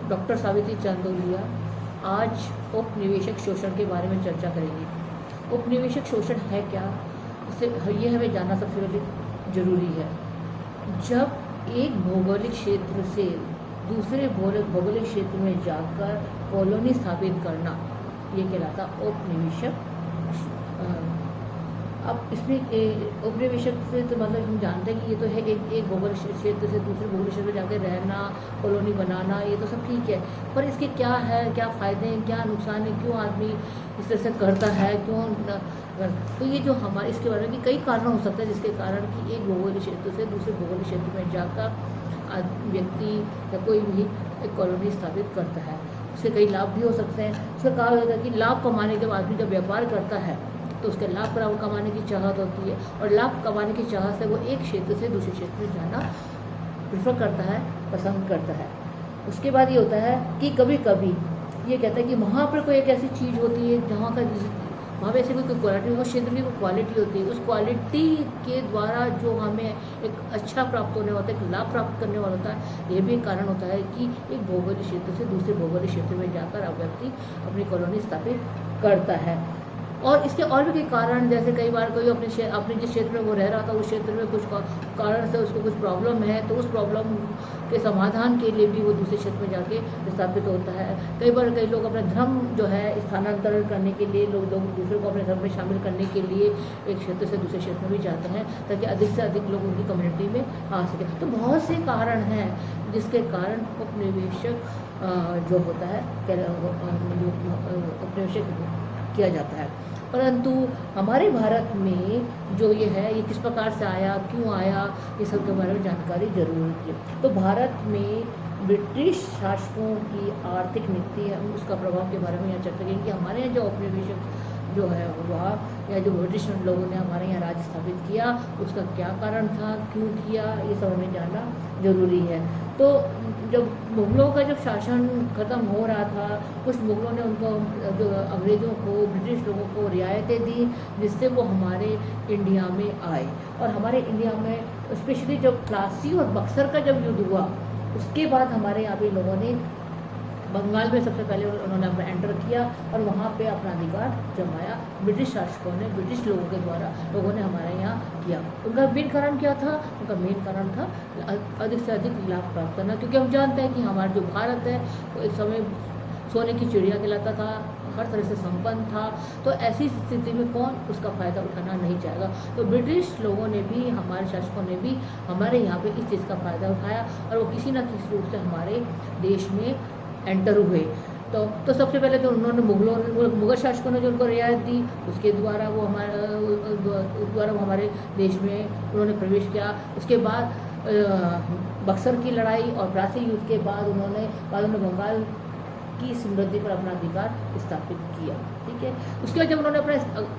Doctor Savitri Chandolia आज उपनिवेशक शोषण के बारे में चर्चा करेंगे। उपनिवेशक शोषण है क्या, इससे ये हमें जानना सबसे पहले जरूरी है। जब एक भौगोलिक क्षेत्र से दूसरे भौगोलिक क्षेत्र में जाकर कॉलोनी स्थापित करना, ये कहलाता उपनिवेशक। अब इसमें उपनिवेशक से तो मतलब हम जानते हैं कि ये तो है एक भौगोलिक क्षेत्र से दूसरे भौगोलिक क्षेत्र में जाकर रहना, कॉलोनी बनाना, ये तो सब ठीक है। पर इसके क्या है, क्या फ़ायदे हैं, क्या नुकसान है, क्यों आदमी इस तरह से करता है, क्यों तो ये जो हमारे इसके बारे में कई कारण हो सकते हैं जिसके कारण कि एक भौगोलिक क्षेत्र से दूसरे भौगोलिक क्षेत्र में जाकर व्यक्ति या कोई भी एक कॉलोनी स्थापित करता है। उसके कई लाभ भी हो सकते हैं। उसका कहा जाता है कि लाभ कमाने के बाद भी जब व्यापार करता है तो उसके लाभ कमाने की चाहत होती है, और लाभ कमाने की चाहत से वो एक क्षेत्र से दूसरे क्षेत्र में जाना प्रेफर करता है, पसंद करता है। उसके बाद ये होता है कि कभी कभी ये कहता है कि वहाँ पर कोई एक ऐसी चीज़ होती है जहाँ का वहाँ पे ऐसी कोई क्वालिटी, उस क्षेत्र की कोई क्वालिटी होती है, उस क्वालिटी के द्वारा जो हमें एक अच्छा प्राप्त होने होता है, एक लाभ प्राप्त करने वाला होता है। ये भी एक कारण होता है कि एक भौगोलिक क्षेत्र से दूसरे भौगोलिक क्षेत्र में जाकर अब व्यक्ति अपनी कॉलोनी स्थापित करता है। और इसके और भी कई कारण, जैसे कई बार कोई अपने जिस क्षेत्र में वो रह रहा था उस क्षेत्र में कुछ कारण से उसको कुछ प्रॉब्लम है, तो उस प्रॉब्लम के समाधान के लिए भी वो दूसरे क्षेत्र में जाके स्थापित होता है। कई बार कई लोग अपना धर्म जो है स्थानांतरण करने के लिए लोग दूसरे को अपने धर्म में शामिल करने के लिए एक क्षेत्र से दूसरे क्षेत्र में भी जाते हैं ताकि अधिक से अधिक लोग उनकी कम्युनिटी में आ सके। तो बहुत से कारण हैं जिसके कारण उपनिवेशक जो होता है उपनिवेशक किया जाता है। परंतु हमारे भारत में जो ये है, ये किस प्रकार से आया, क्यों आया, ये सब के बारे में जानकारी जरूर है। तो भारत में ब्रिटिश शासकों की आर्थिक नीति है, उसका प्रभाव के बारे में यहाँ चर्चा करेंगे कि हमारे यहाँ जो उपनिवेशक जो है वह या जो ब्रिटिश लोगों ने हमारे यहाँ राज्य स्थापित किया उसका क्या कारण था, क्यों किया, ये सब हमें जानना जरूरी है। तो जब मुगलों का जब शासन ख़त्म हो रहा था, कुछ मुगलों ने उनको जो अंग्रेज़ों को, ब्रिटिश लोगों को रियायतें दी जिससे वो हमारे इंडिया में आए। और हमारे इंडिया में स्पेशली जब प्लासी और बक्सर का जब युद्ध हुआ उसके बाद हमारे यहाँ पे लोगों ने बंगाल में सबसे पहले उन्होंने अपना एंटर किया और वहाँ पे अपना अधिकार जमाया। ब्रिटिश शासकों ने, ब्रिटिश लोगों के द्वारा लोगों ने हमारे यहाँ किया। उनका मेन कारण क्या था? उनका मेन कारण था अधिक से अधिक लाभ प्राप्त करना, क्योंकि हम जानते हैं कि हमारा जो भारत है वो एक समय सोने की चिड़िया कहलाता था, हर तरह से संपन्न था। तो ऐसी स्थिति में कौन उसका फ़ायदा उठाना नहीं चाहेगा। तो ब्रिटिश लोगों ने भी, हमारे शासकों ने भी हमारे यहाँ पे इस चीज़ का फ़ायदा उठाया और वो किसी न किसी रूप से हमारे देश में एंटर हुए। तो सबसे पहले तो उन्होंने मुगल शासकों ने जो उनको रियायत दी उसके द्वारा वो हमारे देश में उन्होंने प्रवेश किया। उसके बाद बक्सर की लड़ाई और प्लासी युद्ध के बाद उन्होंने बंगाल की समृद्धि पर अपना अधिकार स्थापित किया। ठीक है, उसके बाद जब उन्होंने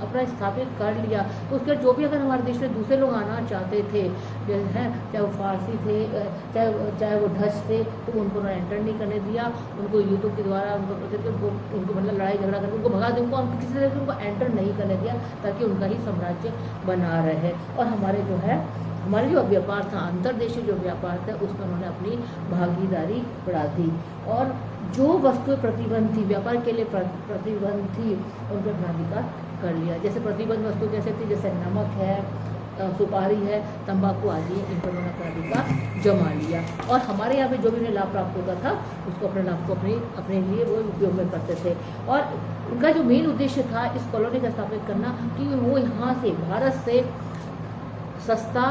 अपना स्थापित कर लिया तो उसके बाद जो भी अगर हमारे देश में दूसरे लोग आना चाहते थे हैं, चाहे वो फारसी थे, चाहे वो डच थे, तो उनको उन्होंने एंटर नहीं करने दिया। उनको युद्धों के द्वारा उनको मतलब लड़ाई झगड़ा करके उनको भगा दिया, उनको किसी तरह से उनको एंटर नहीं करने दिया ताकि उनका ही साम्राज्य बना रहे। और हमारे जो व्यापार था, अंतर्देशीय जो व्यापार था, उसमें उन्होंने अपनी भागीदारी बढ़ा दी और जो वस्तुएं प्रतिबंध थी, व्यापार के लिए प्रतिबंध थी, उन पर अपना अधिकार कर लिया। जैसे प्रतिबंध वस्तु कैसे थी, जैसे नमक है, सुपारी है, तंबाकू आदि, इन पर उन्होंने अपना अधिकार जमा लिया। और हमारे यहाँ पे जो भी उन्हें लाभ प्राप्त होता था उसको अपने लाभ को अपने लिए वो उपयोग में करते थे। और उनका जो मेन उद्देश्य था इस कॉलोनी का स्थापित करना कि वो यहाँ से, भारत से सस्ता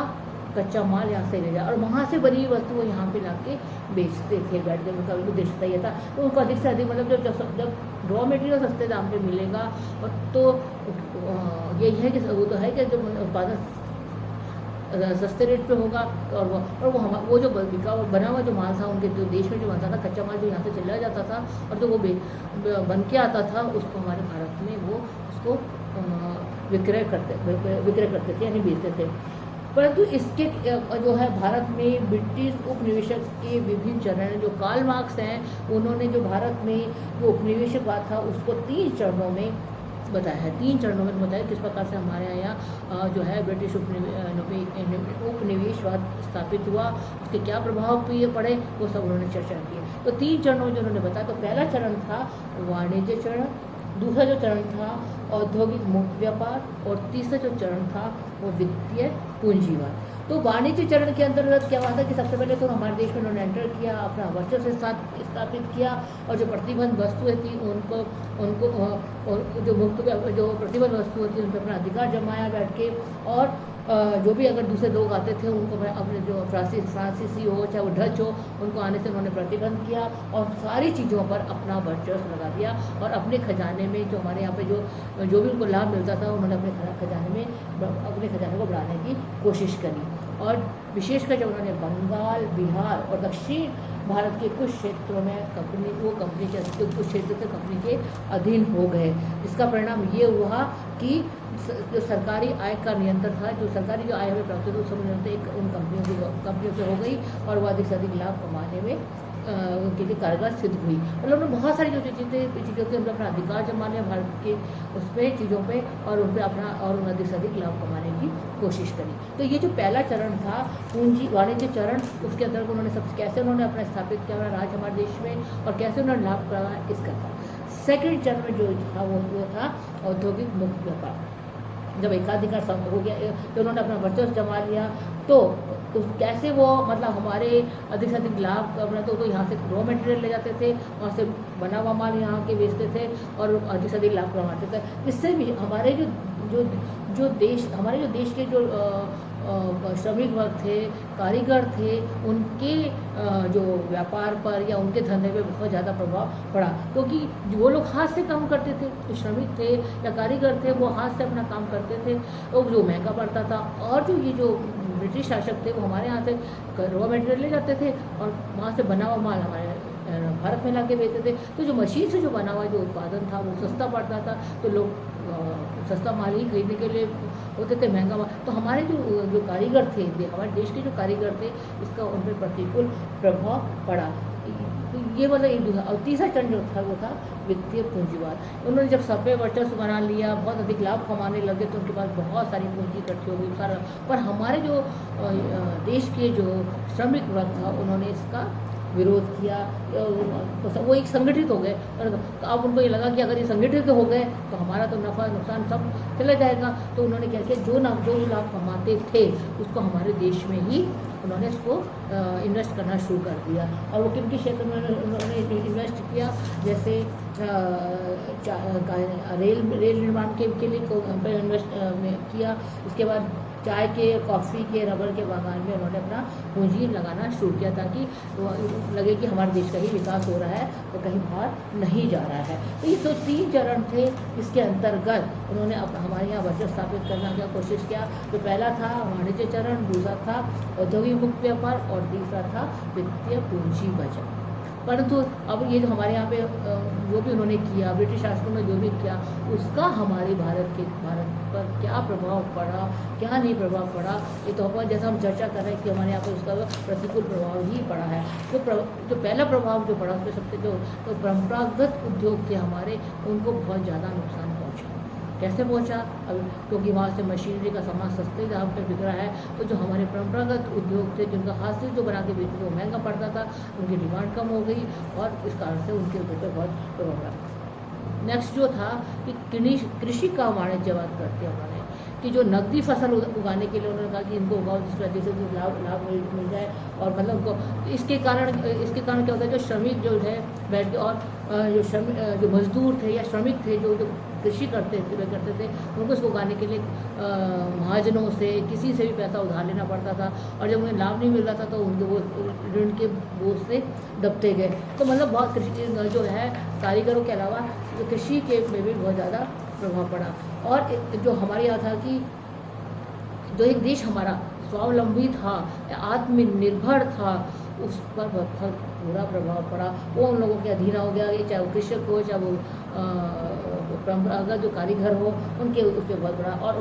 कच्चा माल यहाँ से ले जाए और वहाँ से बनी हुई वस्तु वो यहाँ पे लाके बेचते थे, बैठ के। उनका उद्देश्य ये था। तो उनको अधिक से अधिक मतलब जब रॉ मटेरियल सस्ते दाम पे मिलेगा और तो यही है कि वो तो है कि जब उत्पादन सस्ते रेट पे होगा और वो जो बना हुआ जो माल था, उनके जो देश में जो बनता था, कच्चा माल जो यहाँ से चला जाता था और जो वो बन के आता था, उसको हमारे भारत में वो उसको विक्रय करते थे, यानी बेचते थे। परंतु इसके जो है भारत में ब्रिटिश उपनिवेशक के विभिन्न चरण, जो कार्ल मार्क्स हैं, उन्होंने जो भारत में जो उपनिवेशवाद था उसको 3 चरणों में बताया है, 3 चरणों में बताया किस प्रकार से हमारे यहाँ जो है ब्रिटिश उपनिवेशवाद स्थापित हुआ, उसके क्या प्रभाव पड़े, वो सब उन्होंने चर्चा की। तो 3 चरणों में जो उन्होंने बताया, तो पहला चरण था वाणिज्य चरण, दूसरा जो चरण था औद्योगिक मुक्त व्यापार, और तीसरा जो चरण था वो वित्तीय पूंजीवाद। तो वाणिज्य चरण के अंतर्गत क्या हुआ था कि सबसे पहले तो हमारे देश में उन्होंने एंटर किया, अपना वर्चस्व स्थापित किया, और जो प्रतिबंध वस्तुएं थी उनको उनको और जो मुक्त जो प्रतिबंध वस्तुएं थी उन पर अपना अधिकार जमाया बैठ के, और जो भी अगर दूसरे लोग आते थे उनको अपने जो फ्रांसीसी हो चाहे वो डच हो, उनको आने से उन्होंने प्रतिबंध किया और सारी चीज़ों पर अपना वर्चस्व लगा दिया, और अपने खजाने में जो हमारे यहाँ पे जो भी उनको लाभ मिलता था उन्होंने अपने खजाने को बढ़ाने की कोशिश करी। और विशेषकर जब उन्होंने बंगाल, बिहार और दक्षिण भारत के कुछ क्षेत्रों में कंपनी के कुछ क्षेत्र से कंपनी के अधीन हो गए, जिसका परिणाम ये हुआ कि जो सरकारी आय का नियंत्रण था, जो सरकारी जो आय हमें प्राप्त होती है, सब नियंत्रण उन कंपनियों से हो गई, और वो अधिक से अधिक लाभ कमाने में उनके लिए कारगर सिद्ध हुई। मतलब उन्होंने बहुत सारी जो चीज़ें थी उनका अपना अधिकार जमा लिया भारत के उसमें चीज़ों पे, और उन पर अपना और अधिक से अधिक लाभ कमाने की कोशिश करी। तो ये जो पहला चरण था पूंजी वाणिज्य चरण, उसके अंतर्गत उन्होंने कैसे उन्होंने अपना स्थापित किया अपना राज्य हमारे देश में, और कैसे उन्होंने लाभ कमाया, इसका था। सेकेंड चरण में जो था वो था औद्योगिक मुक्त व्यापार। जब एकाधिकार हो गया, तो उन्होंने अपना वर्चस्व जमा लिया, तो कैसे वो मतलब हमारे अधिक से अधिक लाभ अपना तो यहाँ से रॉ मटेरियल ले जाते थे, वहाँ से बना हुआ माल यहाँ के बेचते थे और अधिक से अधिक लाभ कमाते थे। इससे भी हमारे जो देश के जो श्रमिक वर्ग थे, कारीगर थे, उनके जो व्यापार पर या उनके धंधे पे बहुत ज़्यादा प्रभाव पड़ा, क्योंकि वो लोग हाथ से काम करते थे, जो श्रमिक थे या कारीगर थे वो हाथ से अपना काम करते थे, और जो महंगा पड़ता था। और जो ये जो ब्रिटिश शासक थे वो हमारे यहाँ से रॉ मटेरियल ले जाते थे और वहाँ से बना हुआ माल हमारे भारत में ला के बेचते थे। तो जो मशीन से जो बना हुआ जो उत्पादन था वो सस्ता पड़ता था, तो लोग सस्ता माल ही खरीदने के लिए होते थे, महंगा माल। तो हमारे जो कारीगर थे, हमारे देश के जो कारीगर थे, इसका उन पर प्रतिकूल प्रभाव पड़ा। तो ये मतलब एक दूसरा। और तीसरा चरण जो था वो था वित्तीय पूंजीवाद। उन्होंने जब सब पे वर्चस्व बना लिया, बहुत अधिक लाभ कमाने लगे, तो उनके पास बहुत सारी पूंजी इकट्ठी हो गई सारा। पर हमारे जो देश के जो श्रमिक वर्ग था उन्होंने इसका विरोध किया, वो एक संगठित हो गए। तो अब उनको ये लगा कि अगर ये संगठित हो गए तो हमारा तो नफ़ा नुकसान सब चला जाएगा। तो उन्होंने क्या किया, जो लाभ कमाते थे उसको हमारे देश में ही उन्होंने इसको इन्वेस्ट करना शुरू कर दिया। और वो किन क्षेत्र में उन्होंने इन्वेस्ट किया, जैसे रेल निर्माण के लिए इन्वेस्ट किया। उसके बाद चाय के, कॉफ़ी के, रबर के बागान में उन्होंने अपना पूंजी लगाना शुरू किया, ताकि लगे कि हमारे देश का ही विकास हो रहा है, तो कहीं बाहर नहीं जा रहा है। तो ये तो 3 चरण थे, इसके अंतर्गत उन्होंने हमारे यहाँ वर्चस्व स्थापित करने की कोशिश किया। तो पहला था वाणिज्य चरण, दूसरा था औद्योगिक मुक्त व्यापार, और तीसरा था वित्तीय पूंजी बचत। परंतु अब ये जो हमारे यहाँ पे जो भी उन्होंने किया, ब्रिटिश शासकों ने जो भी किया, उसका हमारे भारत पर क्या प्रभाव पड़ा, क्या नहीं प्रभाव पड़ा, ये तो अपन जैसा हम चर्चा कर रहे हैं कि हमारे यहाँ पर उसका प्रतिकूल प्रभाव ही पड़ा है। जो पहला प्रभाव जो पड़ा उसमें सबसे जो परंपरागत उद्योग थे हमारे, उनको बहुत ज़्यादा नुकसान पहुँचा। कैसे पहुँचा? अब क्योंकि वहाँ से मशीनरी का सामान सस्ते दाम पर बिक रहा है, तो जो हमारे परंपरागत उद्योग थे जिनका हाथ से जो बना के बेचते थे वो महंगा पड़ता था, उनकी डिमांड कम हो गई, और इस कारण से उनके ऊपर बहुत प्रभाव पड़ा। नेक्स्ट जो था कि कृषि का वाणिज्यवाद करते उन्होंने, कि जो नकदी फसल उगाने के लिए उन्होंने कहा कि इनको उगाओ जिस वजह से लाभ मिल जाए। और मतलब उनको इसके कारण क्या होता है, जो श्रमिक जो है बैठ के, और जो मजदूर थे या श्रमिक थे जो कृषि करते थे, उनको इसको उगाने के लिए महाजनों से, किसी से भी पैसा उधार लेना पड़ता था, और जब उन्हें लाभ नहीं मिल रहा था तो उनके वो ऋण के बोझ से दबते गए। तो मतलब बहुत कृषि जो है कारीगरों के अलावा कृषि के में भी बहुत ज़्यादा प्रभाव पड़ा। और जो हमारे यहाँ था कि जो एक देश हमारा स्वावलंबी था, आत्मनिर्भर था, उस पर बहुत बुरा प्रभाव पड़ा। वो उन लोगों के अधीन हो गया, चाहे वो कृषक हो, चाहे वो परंपरागत जो कारीगर हो, उनके उस पर बहुत बड़ा। और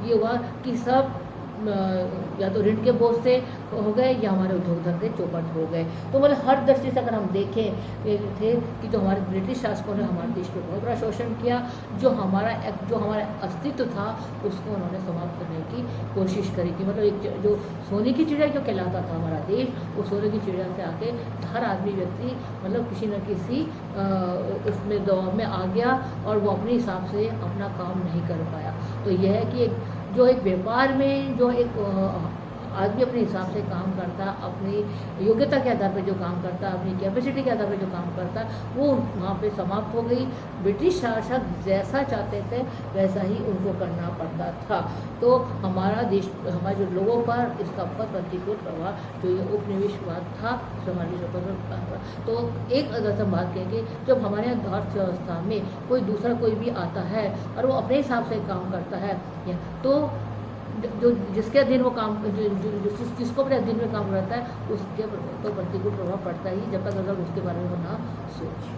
ये हुआ कि सब या तो ऋण के बोझ से हो गए या हमारे उद्योग धंधे चौपट हो गए। तो मतलब हर दृष्टि से अगर हम देखें थे कि जो हमारे ब्रिटिश शासकों ने हमारे देश पर बहुत बड़ा शोषण किया, जो हमारा अस्तित्व था उसको उन्होंने समाप्त करने की कोशिश करी थी। मतलब एक जो सोने की चिड़िया जो कहलाता था हमारा देश, वो सोने की चिड़िया से आके हर आदमी व्यक्ति मतलब किसी न किसी उसमें दबाव में आ गया और वो अपने हिसाब से अपना काम नहीं कर पाया। तो यह है कि एक व्यापार में जो एक आदमी अपने हिसाब से काम करता, अपनी योग्यता के आधार पर जो काम करता, अपनी कैपेसिटी के आधार पर जो काम करता, वो वहाँ पे समाप्त हो गई। ब्रिटिश शासक जैसा चाहते थे वैसा ही उनको करना पड़ता था। तो हमारा देश, हमारे जो लोगों पर इसका बहुत प्रतिकूल प्रभाव जो ये उपनिवेशवाद था हमारे देश पर। तो एक अगर हम बात करेंगे, जब हमारे यहाँ अर्थव्यवस्था में कोई कोई भी आता है और वो अपने हिसाब से काम करता है, तो जो जिसके अधीन वो काम जिसको अपने अधीन में काम रहता है उसके तो प्रतिकूल प्रभाव पड़ता ही, जब तक अगर उसके बारे में वो ना सोचे।